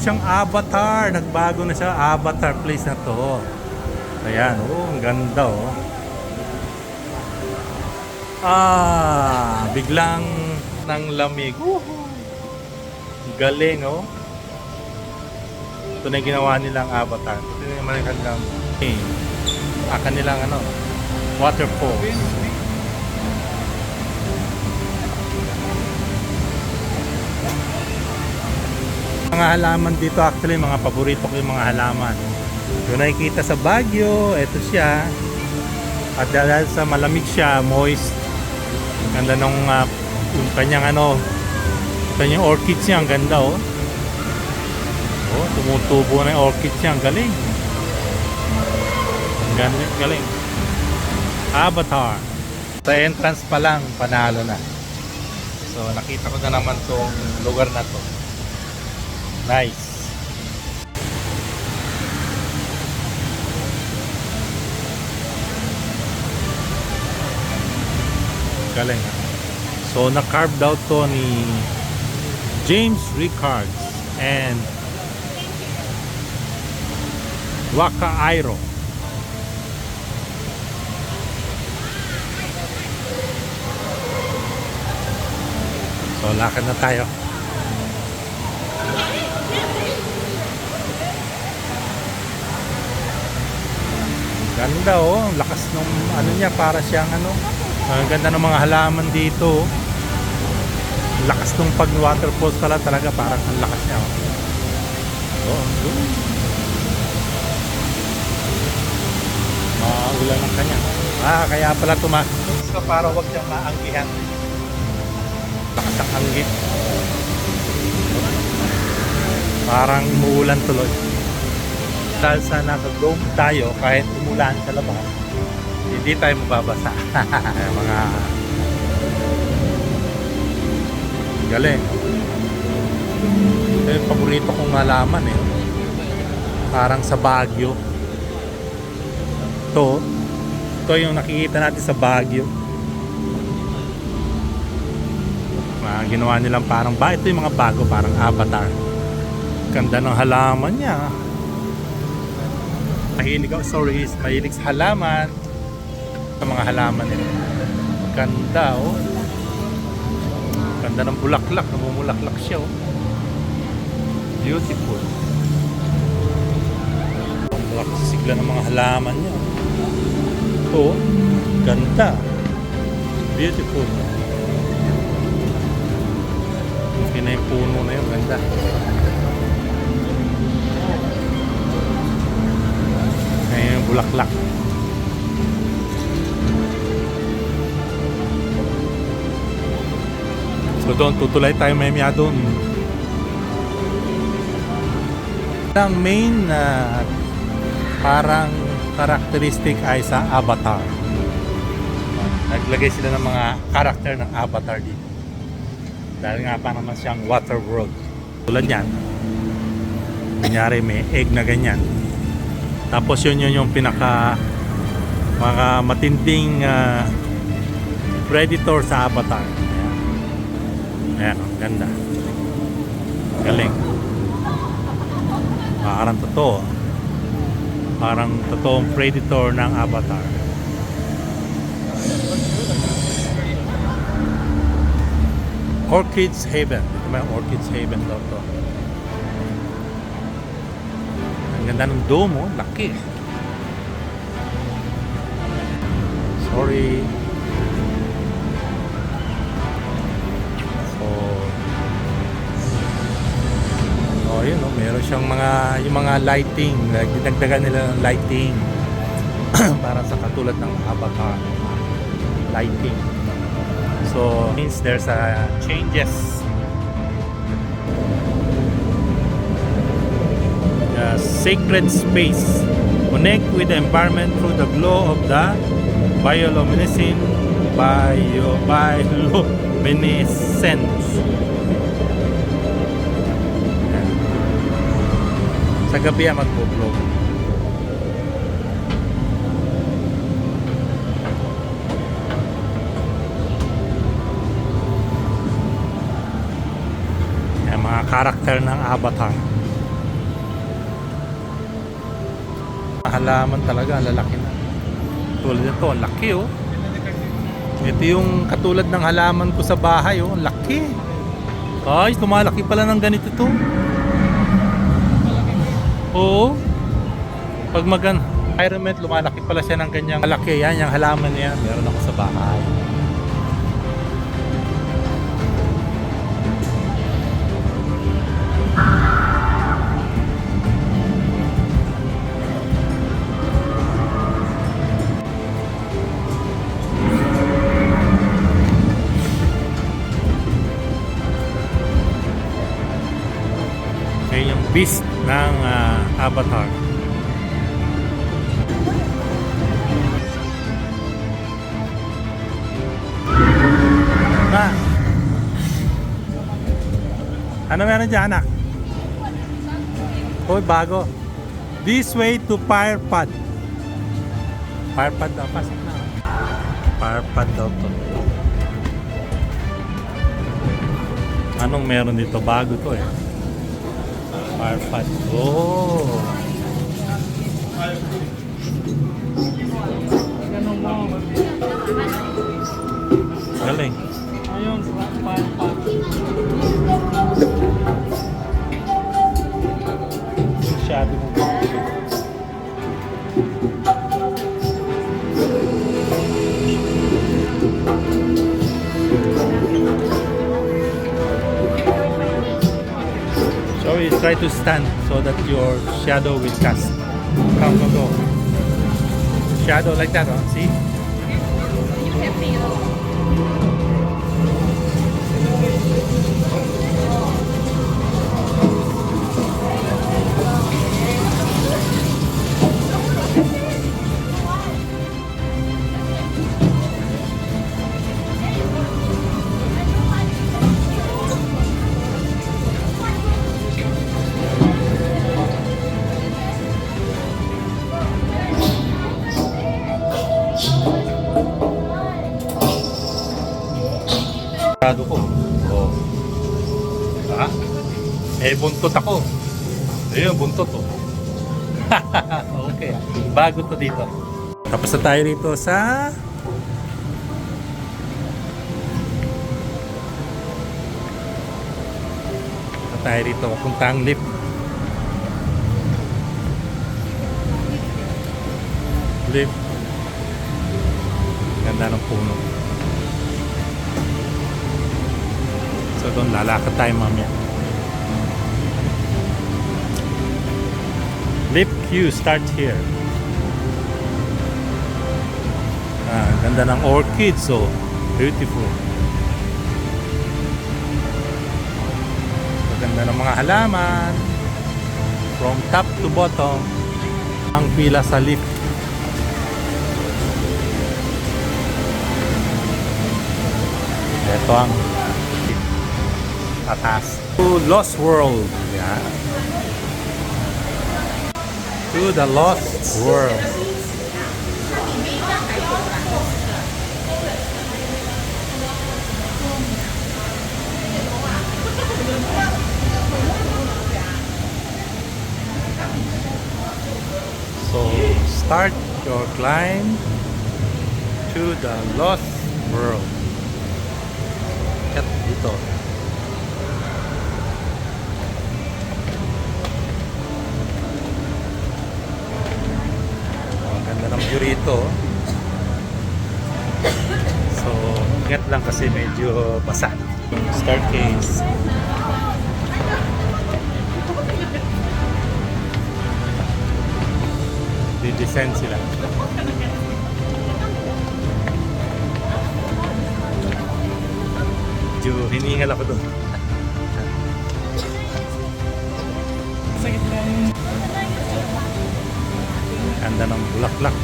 siyang avatar. Nagbago na siya. Avatar place na to. Ayan, oh, ang ganda, oh. Biglang ng lamig. Galing, oh. Ito na yung ginawa nilang avatar. Ito na yung kanilang kanilang ano, waterfall. Mga halaman dito, actually mga paborito ko yung mga halaman. Yung nakikita sa Baguio, ito siya. At dahil sa malamig siya, moist. Ganda nung yung kanyang ano, kanyang orchids niya, ang ganda, oh. Oh, tumutubo na yung orchids niya, ang galing. Galing, galing. Avatar. Sa entrance pa lang, panalo na. So nakita ko na naman tong lugar na to. Nice. Galing. So na-carved out to ni James Rickards and Waka Airo. So lakad na tayo. Ganda, oh, lakas nung ano niya, para siyang ano, ang ganda ng mga halaman dito. Lakas nung pag waterfalls pala talaga, parang ang lakas niya. Oh, maulan ng kanya. Kaya pala tumas. So para wag siyang maanggihan. Lakas ang anggit. Parang umuulan tuloy. Dahil sa naka-globe tayo, kahit umulan sa labas, hindi tayo mababasa. Mga galing. Ito yung paborito kong halaman, eh. Parang sa Baguio. Ito yung nakikita natin sa Baguio. Ginawa nilang parang ito yung mga bago, parang avatar. Ganda ng halaman niya. Mahilig sa halaman. Sa mga halaman nila. Ganda, oh. Ganda ng bulaklak. Namumulaklak siya, oh. Beautiful. Ang sigla ng mga halaman niya. Oh, ganda. Beautiful. Okay na yung puno na yun. Ganda. Ayan yung bulaklak. So doon, tutulay tayo mamaya doon. Ang main parang characteristic ay sa avatar. Naglagay sila ng mga character ng avatar dito. Dahil nga pa naman siyang water world. Tulad yan. Kunyari may egg na ganyan. Tapos yun yung pinaka mga matinding predator sa avatar. Ayan, ganda. Galing. Parang totoo. Parang totoong predator ng avatar. Orchids Haven. Ito may Orchids Haven daw to. Ang ganda ng dome, oh. Laki. Sorry. Yun, no? Meron siyang yung mga lighting, dinagdagan nila ng lighting para sa katulad ng avatar lighting. So means there's a changes. The sacred space connect with the environment through the glow of the bioluminescence. Sa gabi yan mag-vlog. Yan, mga karakter ng avatar. halaman talaga, ang lalaki na. Tulad nito, ang laki oh. Ito yung katulad ng halaman ko sa bahay oh, ang laki. Ay, tumalaki pala ng ganito to. Oo. Pag environment, lumalaki pala siya ng ganyang malaki. Yan, yung halaman niya, meron ako sa bahay. Okay, yung beast ng Avatar. Ano meron dyan, anak? Hoy, bago. This way to Fire Pad. Fire Pad daw. Pasok na. Fire Pad daw to. Anong meron dito? Bago to eh. Fire Pad. Oh! Galing. Ayun, Fire Pad. Masyado mo. So you try to stand so that your shadow will cast. Come, go. Shadow like that, huh? See? Ko. Oh. Ha? Eh, buntot ako. Ayun, buntot oh. Okay. Bago to dito. Tapos na tayo rito sa papuntang lift. Lift. Ganda ng puno. So doon lalakad tayo mamaya. Lift queue starts here. Ganda ng orchids, so beautiful. Ganda ng mga halaman from top to bottom. Ang pila sa lift. Ito ang atas. To Lost World. Yeah. To the Lost World. So start your climb to the Lost World. Kat dito. Ng view rito. So, ingat lang kasi medyo basa. Staircase. Di-descend sila. Medyo hinihingal ako doon. Sakit lang. Ganda ng bulaklak.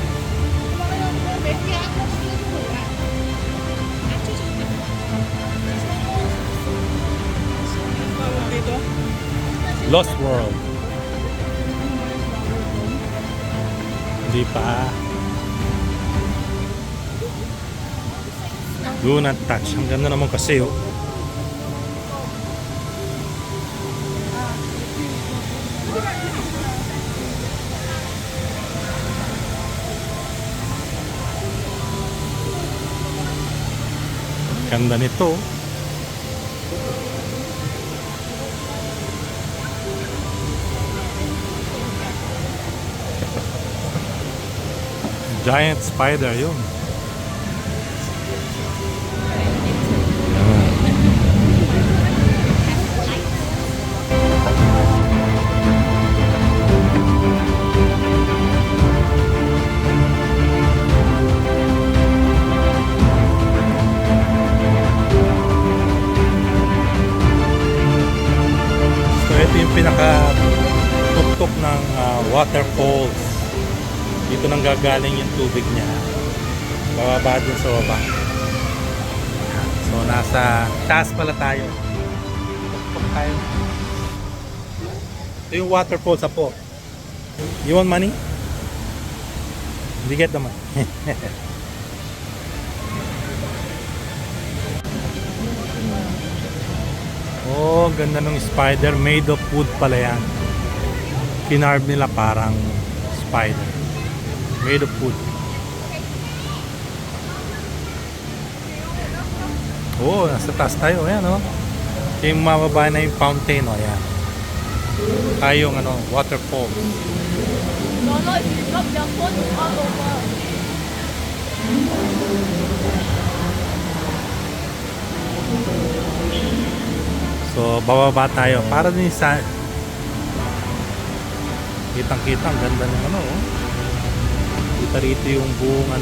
Dito? Lost World. Hindi pa. Do not touch. Ang ganda naman kasi oh. Ganda nito. Giant spider yun. So ito yung pinaka tuktok ng waterfalls. Dito nang gagaling yung tubig niya. Bababa dun sa baba. So nasa taas pala tayo. Tuktok tayo. Ito yung waterfalls po. You want money? You get the money. Oh, ganda ng spider. Made of wood pala yan. Kinarve nila parang spider. Made of wood. Oh, nasa taas tayo. Ayan, oh. Yung mababa na yung fountain, oh. Ayan. Tayo yung, waterfall. No, if you drop your phone, it's all over. So, bababa tayo. Para din sa... Kitang-kita. Ang ganda ng oh. Kita rito yung buong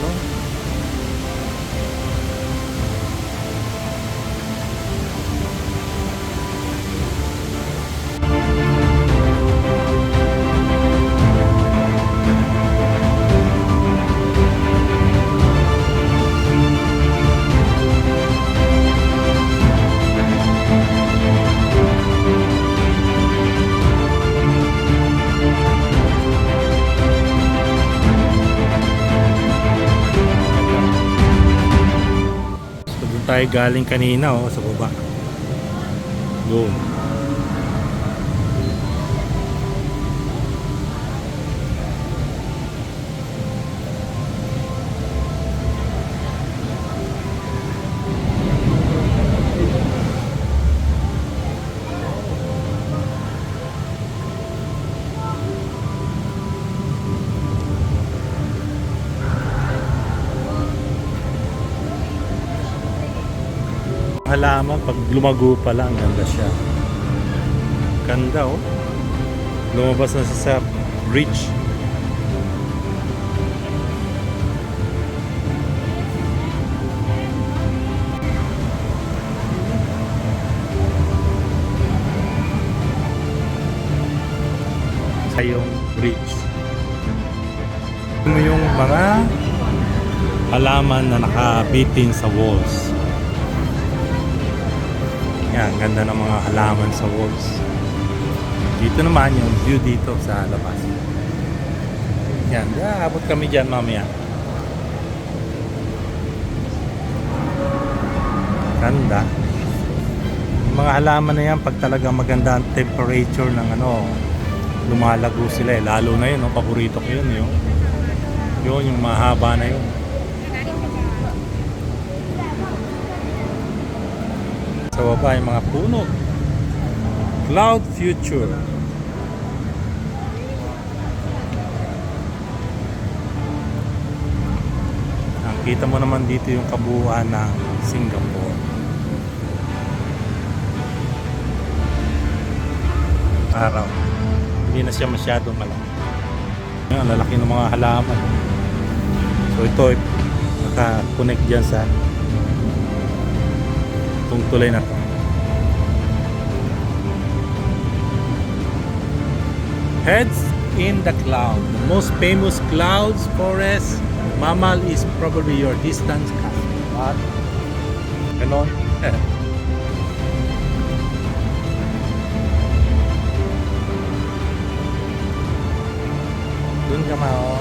tayo galing kanina sa baba. Doon. Halaman pag lumago pa lang, ganda siya. Ganda oh. Lumabas na sa bridge. Sa yung bridge. Yung mga halaman na nakabitin sa walls. Yan, ganda ng mga halaman sa walls. Dito naman yung view dito sa labas. Yan, abot kami dyan mamaya. Ganda. Yung mga halaman na yan, pag talaga maganda ang temperature ng lumalago sila lalo na yun, paborito ko yun. Yun, yung mahaba na yun. Sa baba yung mga puno. Cloud Future. Kita mo naman dito yung kabuuan ng Singapore. Araw. Hindi na siya masyadong malaki. Ang lalaki ng mga halaman. So ito naka-connect dyan sa itong tulay na to. Heads in the cloud. The most famous clouds forest mammal is probably your distant cousin. What? Ganon? Dun ka mao.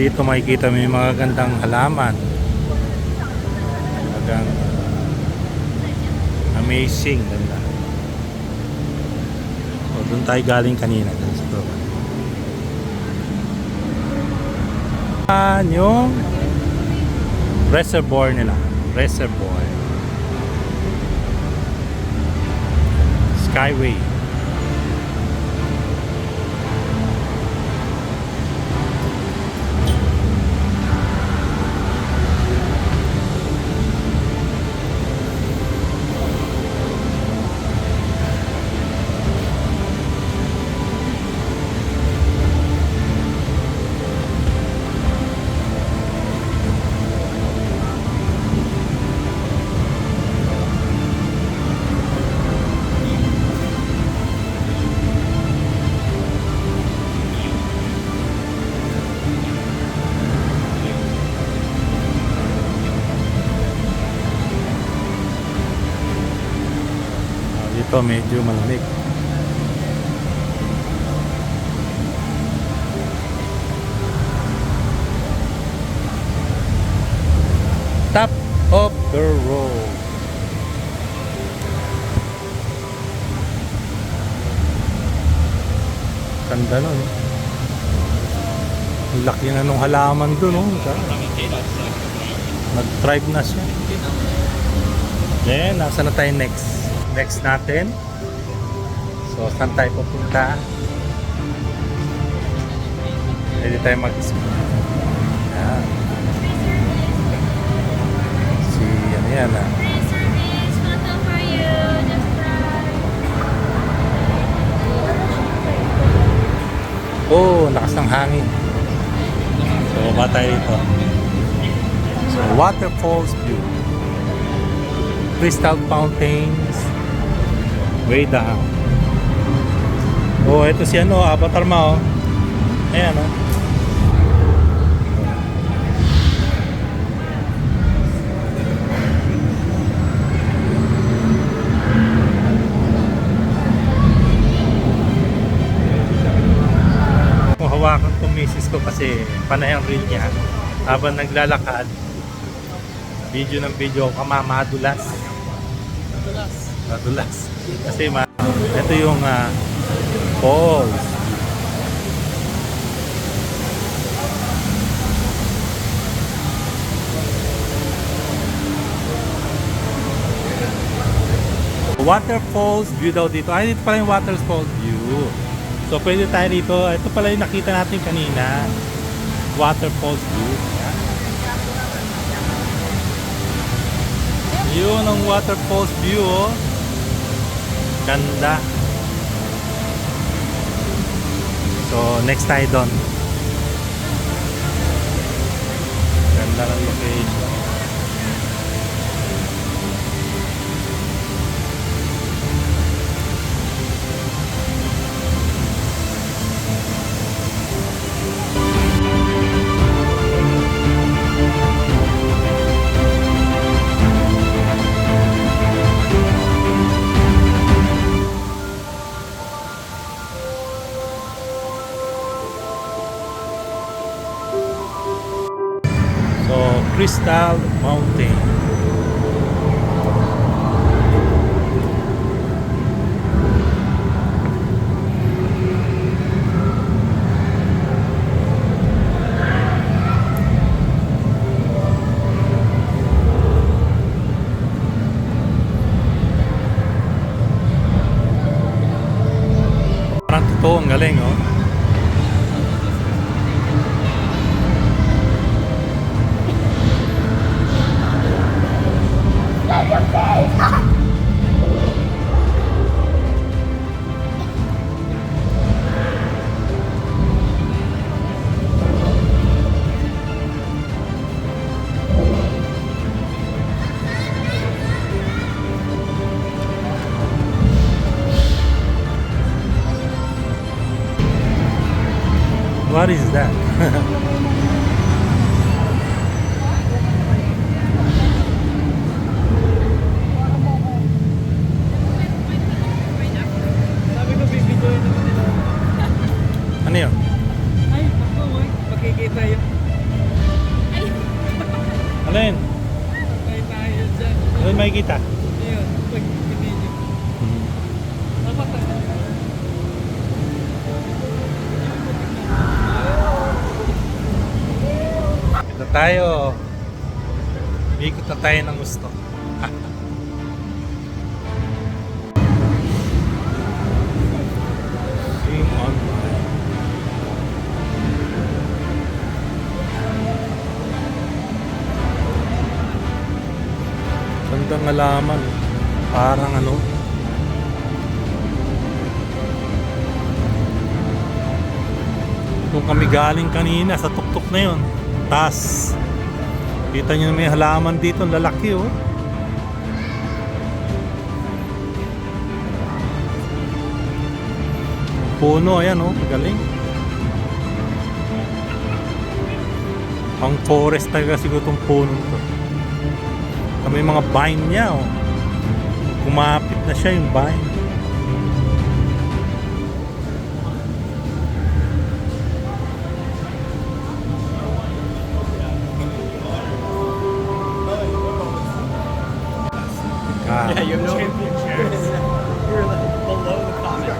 Dito makikita mo yung mga gandang halaman. Talagang amazing. Ganda. So, doon tayo galing kanina. Let's go. Yung reservoir nila. Reservoir. Skyway. Dito medyo malamig. Top of the road. Ganda nun. Ang laki na nung halaman dun. Oh. Nag-thrive na siya. Then, nasa na tayo next? Next natin. So, saan tayo pupunta? Pwede tayo mag-isip. Yan. Si, ano yan ah. Service, photo for you. Just Oh, lakas ng hangin. So, ba tayo dito? So, waterfalls view. Crystal fountains. Way down. Oh, ito si ano, Avatar mo. Oh. Ayan, oh. Kung hawakan ko misis ko kasi panay ang reel niya habang naglalakad. Video ng video ako madulas. Madulas. Kasi ito yung falls. Waterfalls view daw dito. Ay, dito pala yung waterfalls view. So, pwede tayo dito. Ito pala yung nakita natin kanina. Waterfalls view. Yan. Yun ang waterfalls view, oh. Ganda. So, next tayo doon. Ganda ng location. Crystal Mountain. Parang totoo, ang galing, oh. What is that? Sabi ko, bibidyoin naman nila. Ano yun? Ay, ako, makikita yun. Alin? Tayo tayo dyan. Alin makikita? Ayun, pag video. Dapat Ito tayo. Ikot na tayo ng gusto. Game on. Gandang alaman. Parang ano. Doon kami galing kanina sa tuktok na yun. Tas, kita nyo may halaman dito, ang lalaki oh. Puno, ayan oh, magaling. Pang forest talaga siguro itong puno to. Kami mga vine niya oh. Kumapit na siya yung vine. God. Yeah, you know. You're like below the comment.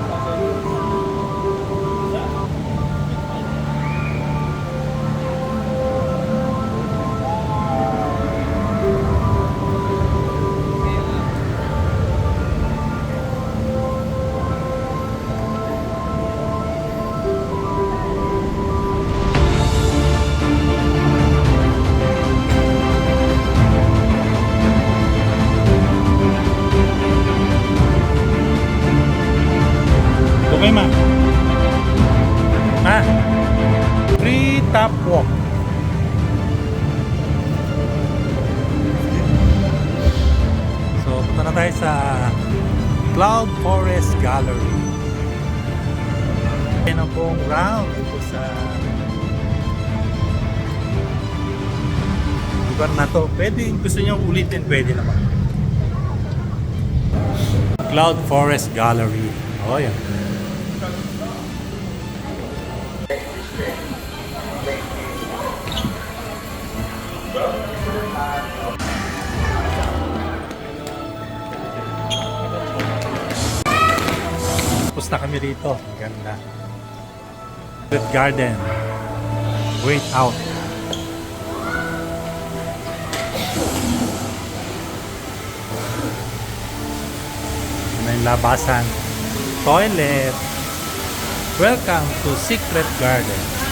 Okay, ma. Ha? Free top walk. So, punta na tayo sa Cloud Forest Gallery. Yan ang buong round dito sa lugar na to. Pwede, gusto nyo ulitin, pwede naman. Cloud Forest Gallery. Oh, yan. Tapos na kami rito. Ang ganda. Secret Garden. Wait out. Yan na yung labasan. Toilet. Welcome to Secret Garden.